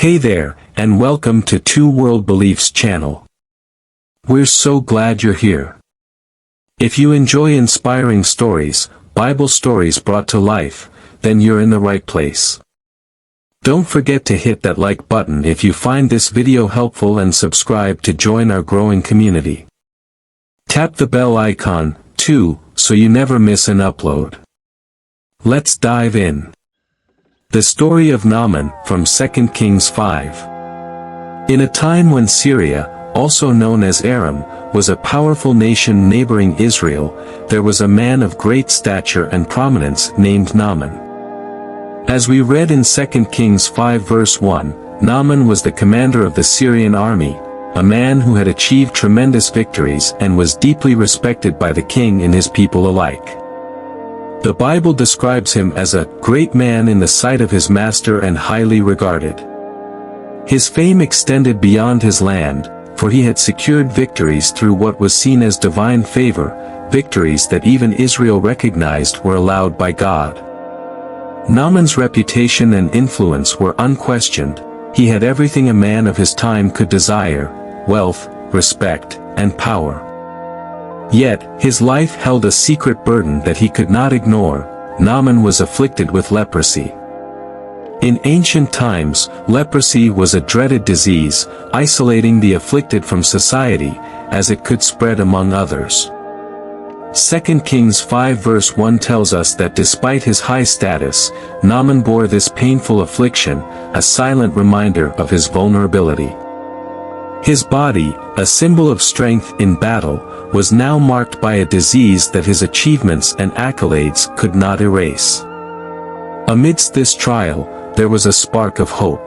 Hey there, and welcome to Two World Beliefs channel. We're so glad you're here. If you enjoy inspiring stories, Bible stories brought to life, then you're in the right place. Don't forget to hit that like button if you find this video helpful and subscribe to join our growing community. Tap the bell icon, too, so you never miss an upload. Let's dive in. The story of Naaman, from 2 Kings 5. In a time when Syria, also known as Aram, was a powerful nation neighboring Israel, there was a man of great stature and prominence named Naaman. As we read in 2 Kings 5 verse 1, Naaman was the commander of the Syrian army, a man who had achieved tremendous victories and was deeply respected by the king and his people alike. The Bible describes him as a great man in the sight of his master and highly regarded. His fame extended beyond his land, for he had secured victories through what was seen as divine favor, victories that even Israel recognized were allowed by God. Naaman's reputation and influence were unquestioned. He had everything a man of his time could desire: wealth, respect, and power. Yet, his life held a secret burden that he could not ignore. Naaman was afflicted with leprosy. In ancient times, leprosy was a dreaded disease, isolating the afflicted from society, as it could spread among others. 2 Kings 5 verse 1 tells us that despite his high status, Naaman bore this painful affliction, a silent reminder of his vulnerability. His body, a symbol of strength in battle, was now marked by a disease that his achievements and accolades could not erase. Amidst this trial, there was a spark of hope.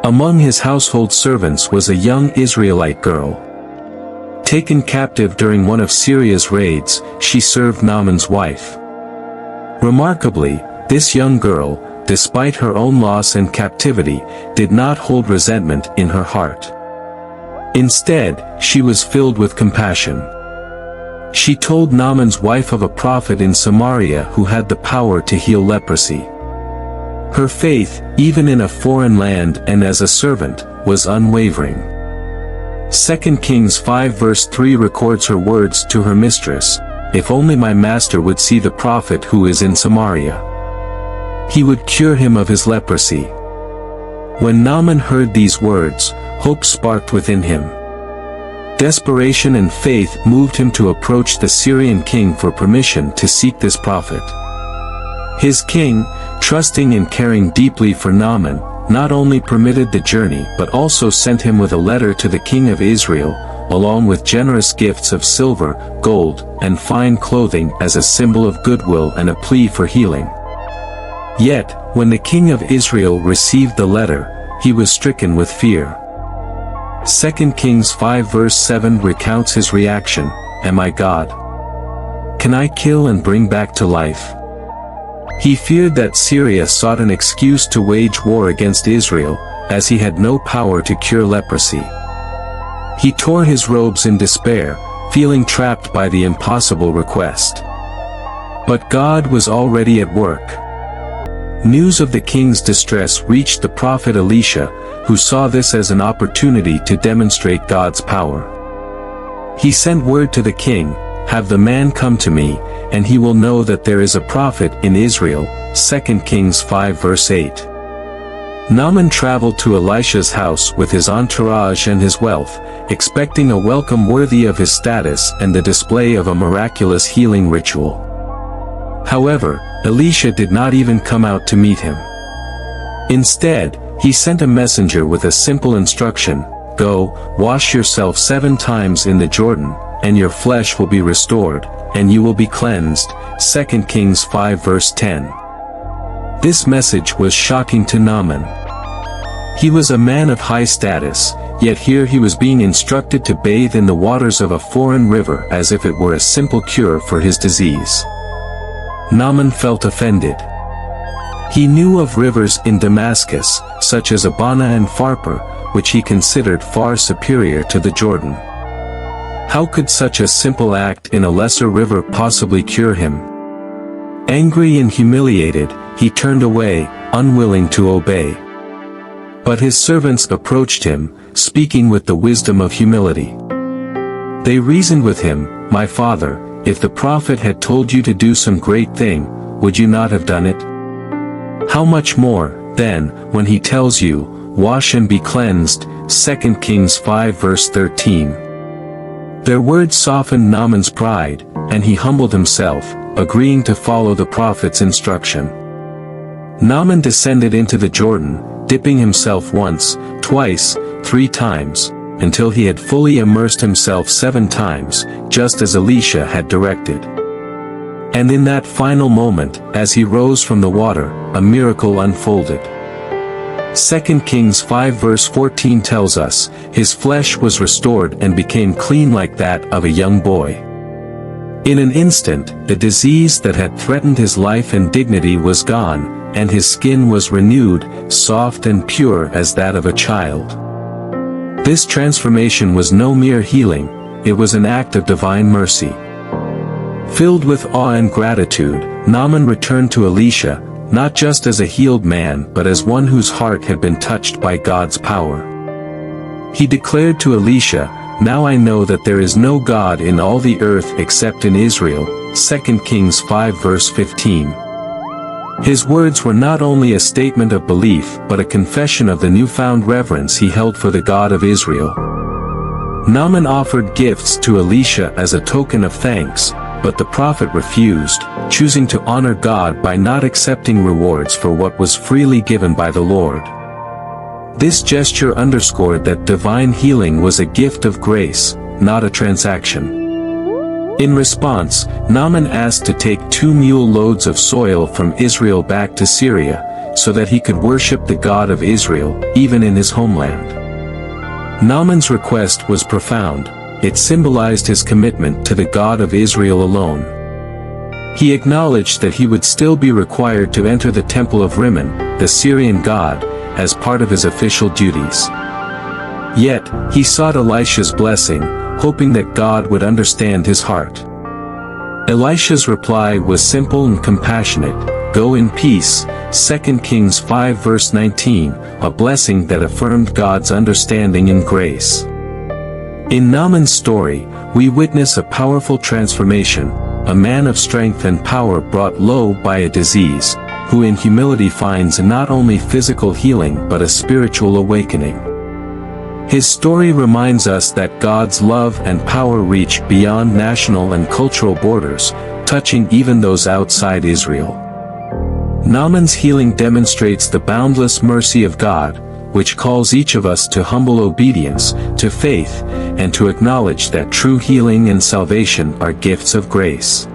Among his household servants was a young Israelite girl. Taken captive during one of Syria's raids, she served Naaman's wife. Remarkably, this young girl, despite her own loss and captivity, did not hold resentment in her heart. Instead, she was filled with compassion. She told Naaman's wife of a prophet in Samaria who had the power to heal leprosy. Her faith, even in a foreign land and as a servant, was unwavering. 2 Kings 5 verse 3 records her words to her mistress: "If only my master would see the prophet who is in Samaria. He would cure him of his leprosy." When Naaman heard these words, hope sparked within him. Desperation and faith moved him to approach the Syrian king for permission to seek this prophet. His king, trusting and caring deeply for Naaman, not only permitted the journey but also sent him with a letter to the king of Israel, along with generous gifts of silver, gold, and fine clothing as a symbol of goodwill and a plea for healing. Yet, when the king of Israel received the letter, he was stricken with fear. 2 Kings 5 verse 7 recounts his reaction: "Am I God? Can I kill and bring back to life?" He feared that Syria sought an excuse to wage war against Israel, as he had no power to cure leprosy. He tore his robes in despair, feeling trapped by the impossible request. But God was already at work. News of the king's distress reached the prophet Elisha, who saw this as an opportunity to demonstrate God's power. He sent word to the king, "Have the man come to me, and he will know that there is a prophet in Israel." 2 Kings 5 verse 8. Naaman traveled to Elisha's house with his entourage and his wealth, expecting a welcome worthy of his status and the display of a miraculous healing ritual. However, Elisha did not even come out to meet him. Instead, he sent a messenger with a simple instruction: "Go, wash yourself 7 times in the Jordan, and your flesh will be restored, and you will be cleansed." 2 Kings 5 verse 10. This message was shocking to Naaman. He was a man of high status, yet here he was being instructed to bathe in the waters of a foreign river as if it were a simple cure for his disease. Naaman felt offended. He knew of rivers in Damascus, such as Abana and Pharpar, which he considered far superior to the Jordan. How could such a simple act in a lesser river possibly cure him? Angry and humiliated, he turned away, unwilling to obey. But his servants approached him, speaking with the wisdom of humility. They reasoned with him, "My father, if the prophet had told you to do some great thing, would you not have done it? How much more, then, when he tells you, 'Wash and be cleansed,'" 2 Kings 5 verse 13. Their words softened Naaman's pride, and he humbled himself, agreeing to follow the prophet's instruction. Naaman descended into the Jordan, dipping himself once, twice, 3 times, until he had fully immersed himself 7 times, just as Elisha had directed. And in that final moment, as he rose from the water, a miracle unfolded. 2 Kings 5 verse 14 tells us, "His flesh was restored and became clean like that of a young boy." In an instant, the disease that had threatened his life and dignity was gone, and his skin was renewed, soft and pure as that of a child. This transformation was no mere healing, it was an act of divine mercy. Filled with awe and gratitude, Naaman returned to Elisha, not just as a healed man but as one whose heart had been touched by God's power. He declared to Elisha, "Now I know that there is no God in all the earth except in Israel," 2 Kings 5 verse 15. His words were not only a statement of belief but a confession of the newfound reverence he held for the God of Israel. Naaman offered gifts to Elisha as a token of thanks, but the prophet refused, choosing to honor God by not accepting rewards for what was freely given by the Lord. This gesture underscored that divine healing was a gift of grace, not a transaction. In response, Naaman asked to take 2 mule loads of soil from Israel back to Syria, so that he could worship the God of Israel, even in his homeland. Naaman's request was profound. It symbolized his commitment to the God of Israel alone. He acknowledged that he would still be required to enter the temple of Rimmon, the Syrian god, as part of his official duties. Yet, he sought Elisha's blessing, hoping that God would understand his heart. Elisha's reply was simple and compassionate, "Go in peace," 2 Kings 5 verse 19, a blessing that affirmed God's understanding and grace. In Naaman's story, we witness a powerful transformation, a man of strength and power brought low by a disease, who in humility finds not only physical healing but a spiritual awakening. His story reminds us that God's love and power reach beyond national and cultural borders, touching even those outside Israel. Naaman's healing demonstrates the boundless mercy of God, which calls each of us to humble obedience, to faith, and to acknowledge that true healing and salvation are gifts of grace.